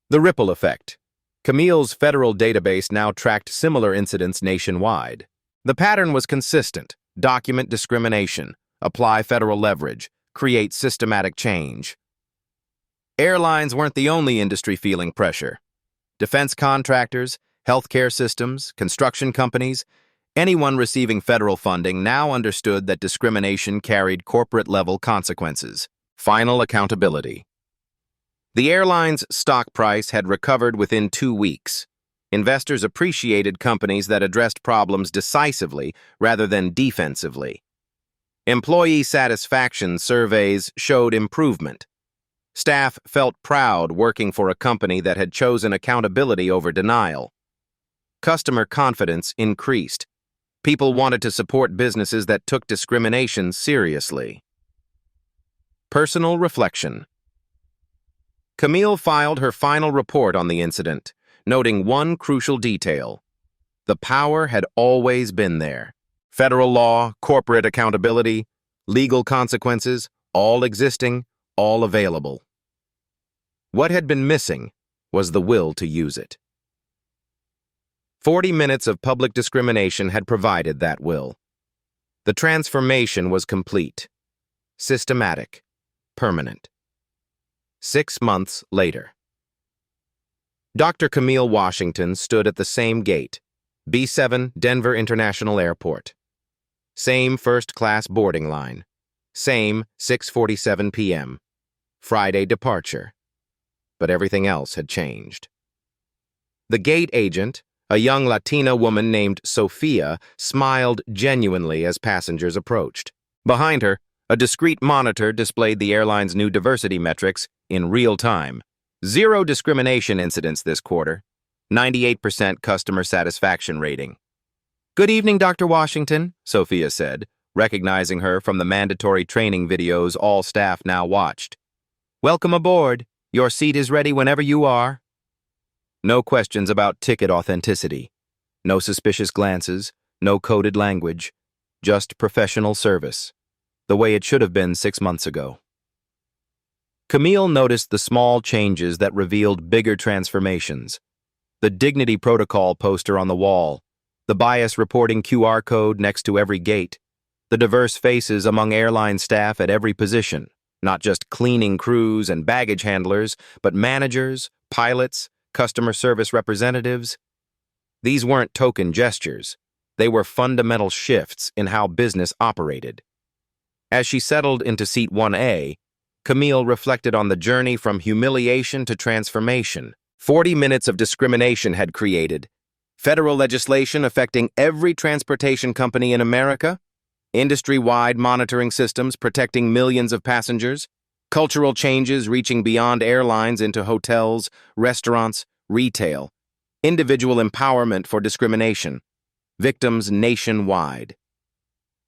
The ripple effect. Camille's federal database now tracked similar incidents nationwide. The pattern was consistent: document discrimination, apply federal leverage, create systematic change. Airlines weren't the only industry feeling pressure. Defense contractors, healthcare systems, construction companies, anyone receiving federal funding now understood that discrimination carried corporate-level consequences. Final accountability. The airline's stock price had recovered within 2 weeks. Investors appreciated companies that addressed problems decisively rather than defensively. Employee satisfaction surveys showed improvement. Staff felt proud working for a company that had chosen accountability over denial. Customer confidence increased. People wanted to support businesses that took discrimination seriously. Personal reflection. Camille filed her final report on the incident, noting one crucial detail. The power had always been there. Federal law, corporate accountability, legal consequences, all existing, all available. What had been missing was the will to use it. 40 minutes of public discrimination had provided that will. The transformation was complete, systematic, permanent. 6 months later. Dr. Camille Washington stood at the same gate, B7 Denver International Airport. Same first-class boarding line. Same 6:47 p.m. Friday departure. But everything else had changed. The gate agent, a young Latina woman named Sophia, smiled genuinely as passengers approached. Behind her, a discreet monitor displayed the airline's new diversity metrics in real time. 0 discrimination incidents this quarter. 98% customer satisfaction rating. "Good evening, Dr. Washington," Sophia said, recognizing her from the mandatory training videos all staff now watched. "Welcome aboard. Your seat is ready whenever you are." No questions about ticket authenticity. No suspicious glances. No coded language. Just professional service. The way it should have been 6 months ago. Camille noticed the small changes that revealed bigger transformations. The dignity protocol poster on the wall, the bias reporting QR code next to every gate, the diverse faces among airline staff at every position, not just cleaning crews and baggage handlers, but managers, pilots, customer service representatives. These weren't token gestures. They were fundamental shifts in how business operated. As she settled into seat 1A, Camille reflected on the journey from humiliation to transformation. 40 minutes of discrimination had created federal legislation affecting every transportation company in America, industry-wide monitoring systems protecting millions of passengers, cultural changes reaching beyond airlines into hotels, restaurants, retail, individual empowerment for discrimination, victims nationwide.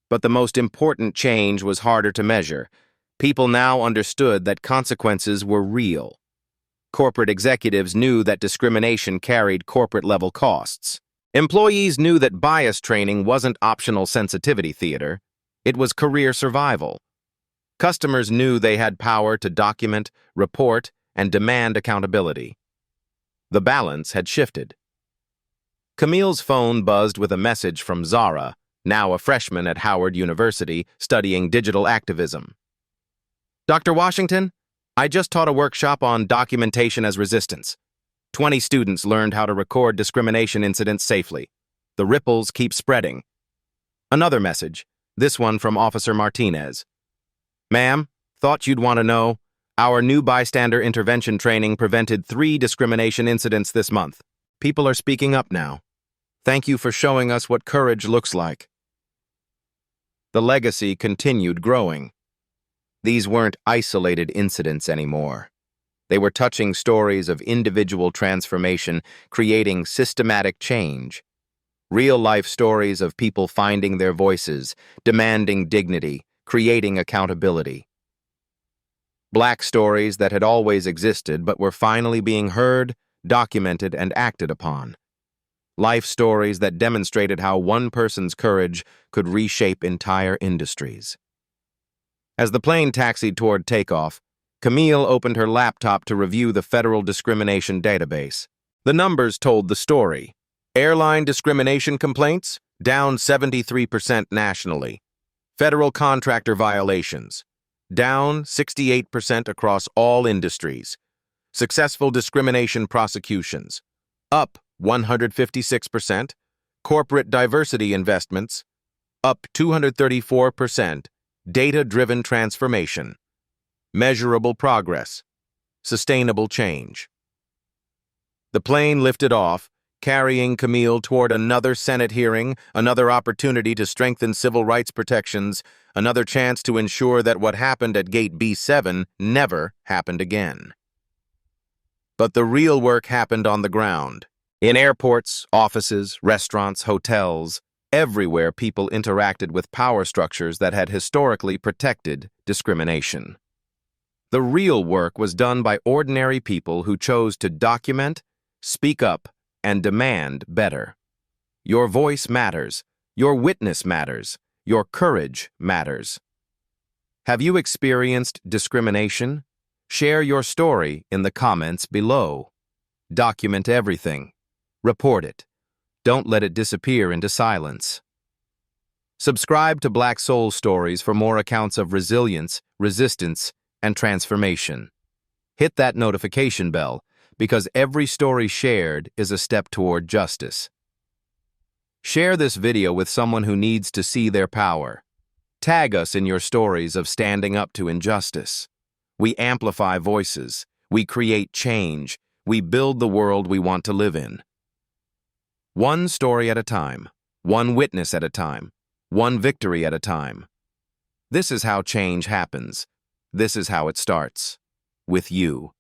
But the most important change was harder to measure. People now understood that consequences were real. Corporate executives knew that discrimination carried corporate-level costs. Employees knew that bias training wasn't optional sensitivity theater. It was career survival. Customers knew they had power to document, report, and demand accountability. The balance had shifted. Camille's phone buzzed with a message from Zara, now a freshman at Howard University studying digital activism. "Dr. Washington, I just taught a workshop on documentation as resistance. 20 students learned how to record discrimination incidents safely. The ripples keep spreading. Another message, this one from Officer Martinez. Ma'am, thought you'd want to know. Our new bystander intervention training prevented 3 discrimination incidents this month. People are speaking up now. Thank you for showing us what courage looks like. The legacy continued growing. These weren't isolated incidents anymore. They were touching stories of individual transformation, creating systematic change. Real-life stories of people finding their voices, demanding dignity, creating accountability. Black stories that had always existed but were finally being heard, documented, and acted upon. Life stories that demonstrated how one person's courage could reshape entire industries. As the plane taxied toward takeoff, Camille opened her laptop to review the federal discrimination database. The numbers told the story. Airline discrimination complaints, down 73% nationally. Federal contractor violations, down 68% across all industries. Successful discrimination prosecutions, up 156%. Corporate diversity investments, up 234%. Data-driven transformation. Measurable progress. Sustainable change. The plane lifted off, carrying Camille toward another Senate hearing, another opportunity to strengthen civil rights protections, another chance to ensure that what happened at Gate B7 never happened again. But the real work happened on the ground. In airports, offices, restaurants, hotels, everywhere people interacted with power structures that had historically protected discrimination. The real work was done by ordinary people who chose to document, speak up, and demand better. Your voice matters. Your witness matters. Your courage matters. Have you experienced discrimination? Share your story in the comments below. Document everything. Report it. Don't let it disappear into silence. Subscribe to Black Soul Stories for more accounts of resilience, resistance, and transformation. Hit that notification bell, because every story shared is a step toward justice. Share this video with someone who needs to see their power. Tag us in your stories of standing up to injustice. We amplify voices. We create change. We build the world we want to live in. One story at a time. One witness at a time. One victory at a time. This is how change happens. This is how it starts. With you.